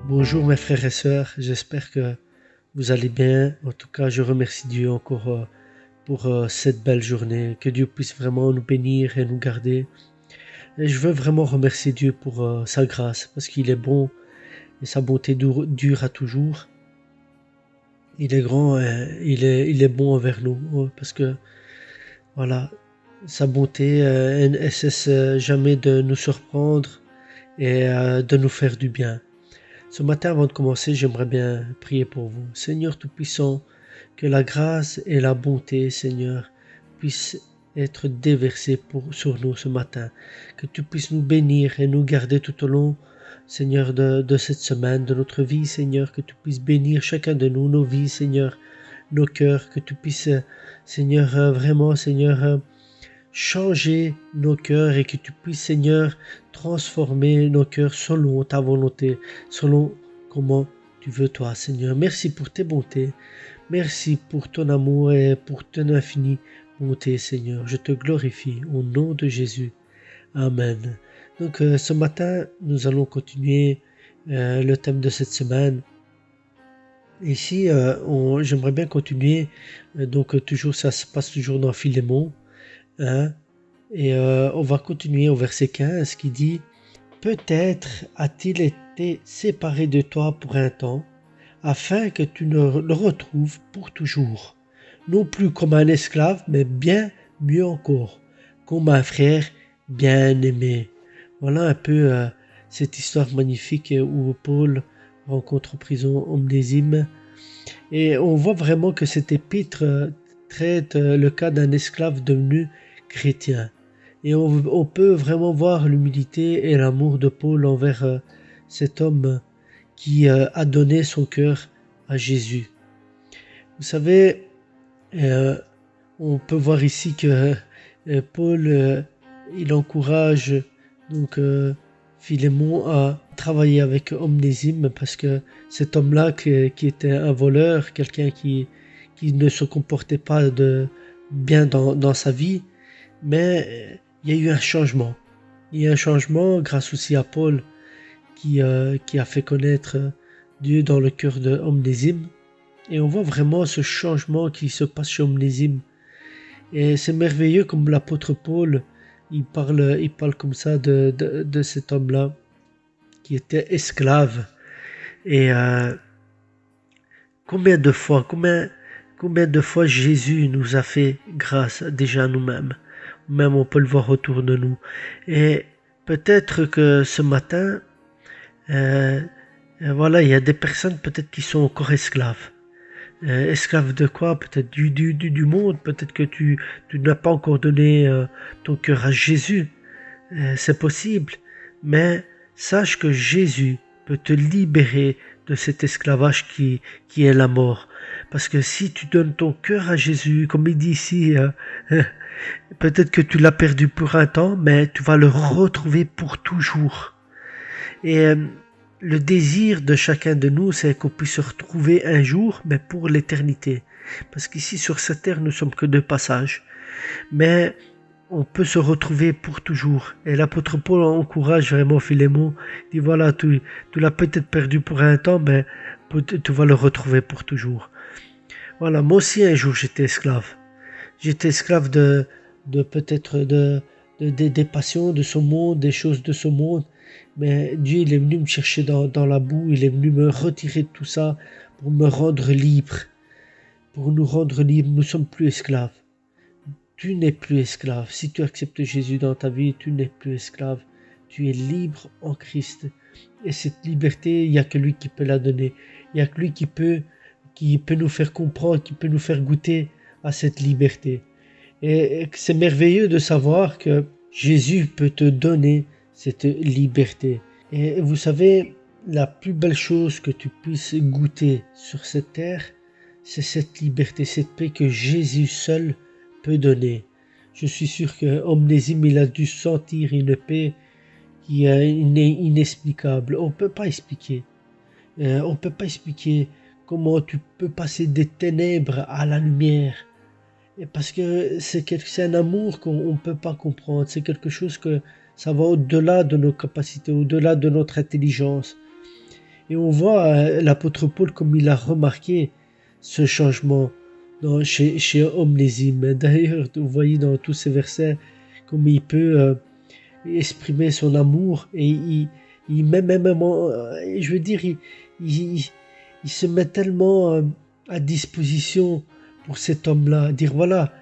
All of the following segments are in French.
Bonjour mes frères et sœurs, j'espère que vous allez bien. En tout cas, je remercie Dieu encore pour cette belle journée. Que Dieu puisse vraiment nous bénir et nous garder. Et je veux vraiment remercier Dieu pour sa grâce, parce qu'il est bon et sa bonté dure à toujours. Il est grand, il est bon envers nous, parce que voilà, sa bonté, elle cesse jamais de nous surprendre et de nous faire du bien. Ce matin, avant de commencer, j'aimerais bien prier pour vous. Seigneur Tout-Puissant, que la grâce et la bonté, Seigneur, puissent être déversées sur nous ce matin. Que tu puisses nous bénir et nous garder tout au long, Seigneur, de cette semaine, de notre vie, Seigneur. Que tu puisses bénir chacun de nous, nos vies, Seigneur, nos cœurs. Que tu puisses, Seigneur, vraiment, Seigneur, changer nos cœurs et que tu puisses, Seigneur, transformer nos cœurs selon ta volonté, selon comment tu veux toi, Seigneur. Merci pour tes bontés. Merci pour ton amour et pour ton infinie bonté, Seigneur. Je te glorifie au nom de Jésus. Amen. Donc ce matin, nous allons continuer le thème de cette semaine. Ici, j'aimerais bien continuer. Toujours, ça se passe toujours dans Philémon. Hein, et on va continuer au verset 15 qui dit « Peut-être a-t-il été séparé de toi pour un temps, afin que tu ne le retrouves pour toujours, non plus comme un esclave, mais bien mieux encore, comme un frère bien-aimé. » Voilà un peu cette histoire magnifique où Paul rencontre en prison Onésime. Et on voit vraiment que cet épître traite le cas d'un esclave devenu chrétien. Et on peut vraiment voir l'humilité et l'amour de Paul envers cet homme qui a donné son cœur à Jésus. Vous savez, on peut voir ici que Paul, il encourage donc Philémon à travailler avec Onésime parce que cet homme-là qui était un voleur, quelqu'un qui ne se comportait pas bien dans sa vie, mais il y a eu un changement. Il y a eu un changement grâce aussi à Paul qui a fait connaître Dieu dans le cœur de Onésime. Et on voit vraiment ce changement qui se passe chez Onésime. Et c'est merveilleux comme l'apôtre Paul, il parle comme ça de cet homme-là qui était esclave. Et combien de fois Jésus nous a fait grâce déjà à nous-mêmes. Même on peut le voir autour de nous. Et peut-être que ce matin, voilà, il y a des personnes peut-être qui sont encore esclaves. Esclave de quoi? Peut-être du monde. Peut-être que tu n'as pas encore donné ton cœur à Jésus. C'est possible. Mais sache que Jésus peut te libérer de cet esclavage qui est la mort. Parce que si tu donnes ton cœur à Jésus, comme il dit ici, peut-être que tu l'as perdu pour un temps, mais tu vas le retrouver pour toujours. Et le désir de chacun de nous, c'est qu'on puisse se retrouver un jour, mais pour l'éternité. Parce qu'ici, sur cette terre, nous sommes que de passage. Mais on peut se retrouver pour toujours. Et l'apôtre Paul encourage vraiment Philémon. Il dit voilà, tu l'as peut-être perdu pour un temps, mais tu vas le retrouver pour toujours. Voilà, moi aussi un jour j'étais esclave. J'étais esclave peut-être des passions de ce monde, des choses de ce monde. Mais Dieu, il est venu me chercher dans la boue, il est venu me retirer de tout ça pour me rendre libre. Pour nous rendre libres, nous ne sommes plus esclaves. Tu n'es plus esclave. Si tu acceptes Jésus dans ta vie, tu n'es plus esclave. Tu es libre en Christ. Et cette liberté, il n'y a que lui qui peut la donner. Il n'y a que lui qui peut nous faire comprendre, qui peut nous faire goûter à cette liberté. Et c'est merveilleux de savoir que Jésus peut te donner cette liberté. Et vous savez, la plus belle chose que tu puisses goûter sur cette terre, c'est cette liberté, cette paix que Jésus seul peut donner. Je suis sûr que Onésime, il a dû sentir une paix qui est inexplicable. On ne peut pas expliquer. On ne peut pas expliquer comment tu peux passer des ténèbres à la lumière. Et parce que c'est un amour qu'on ne peut pas comprendre. C'est quelque chose que ça va au-delà de nos capacités, au-delà de notre intelligence. Et on voit l'apôtre Paul comme il a remarqué ce changement chez Onésime. D'ailleurs, vous voyez dans tous ces versets comme il peut exprimer son amour et il met même, je veux dire, il, il se met tellement à disposition pour cet homme-là, dire voilà,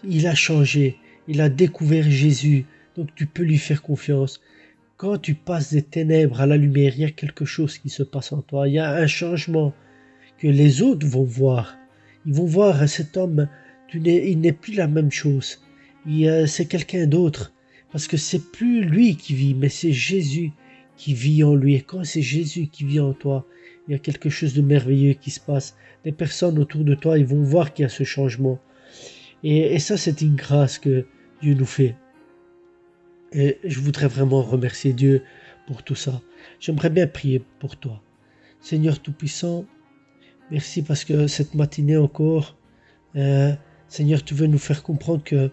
il a changé, il a découvert Jésus, donc tu peux lui faire confiance. Quand tu passes des ténèbres à la lumière, il y a quelque chose qui se passe en toi, il y a un changement que les autres vont voir. Ils vont voir cet homme, il n'est plus la même chose. C'est quelqu'un d'autre. Parce que c'est plus lui qui vit, mais c'est Jésus qui vit en lui. Et quand c'est Jésus qui vit en toi, il y a quelque chose de merveilleux qui se passe. Les personnes autour de toi, ils vont voir qu'il y a ce changement. Et ça, c'est une grâce que Dieu nous fait. Et je voudrais vraiment remercier Dieu pour tout ça. J'aimerais bien prier pour toi. Seigneur Tout-Puissant, merci parce que cette matinée encore, Seigneur, tu veux nous faire comprendre que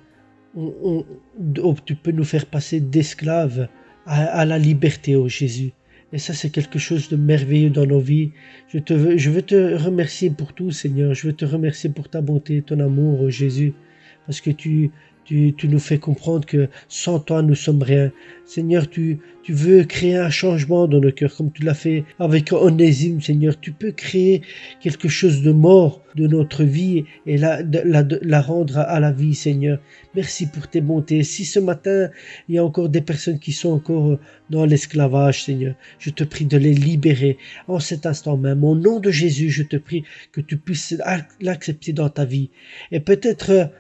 tu peux nous faire passer d'esclaves à la liberté, oh Jésus. Et ça, c'est quelque chose de merveilleux dans nos vies. Je veux te remercier pour tout, Seigneur. Je veux te remercier pour ta bonté, ton amour, oh Jésus. Parce que tu nous fais comprendre que sans toi, nous sommes rien. Seigneur, tu veux créer un changement dans nos cœurs, comme tu l'as fait avec Onésime, Seigneur. Tu peux créer quelque chose de mort de notre vie et la rendre à la vie, Seigneur. Merci pour tes bontés. Si ce matin, il y a encore des personnes qui sont encore dans l'esclavage, Seigneur, je te prie de les libérer en cet instant même. Au nom de Jésus, je te prie que tu puisses l'accepter dans ta vie. Et peut-être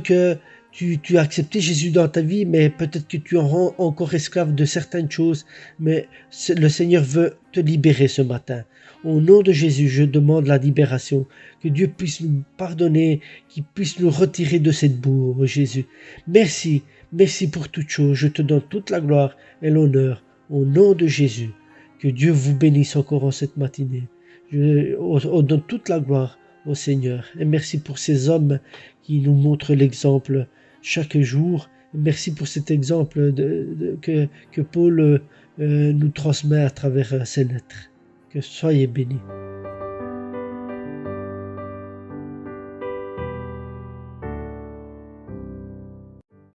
que tu as accepté Jésus dans ta vie, mais peut-être que tu en rends encore esclave de certaines choses, mais le Seigneur veut te libérer ce matin. Au nom de Jésus, je demande la libération, que Dieu puisse nous pardonner, qu'il puisse nous retirer de cette bourre, Jésus. Merci pour toutes choses, je te donne toute la gloire et l'honneur, au nom de Jésus. Que Dieu vous bénisse encore en cette matinée. On donne toute la gloire au Seigneur. Et merci pour ces hommes qui nous montrent l'exemple chaque jour. Merci pour cet exemple que Paul nous transmet à travers ses lettres. Que soyez bénis.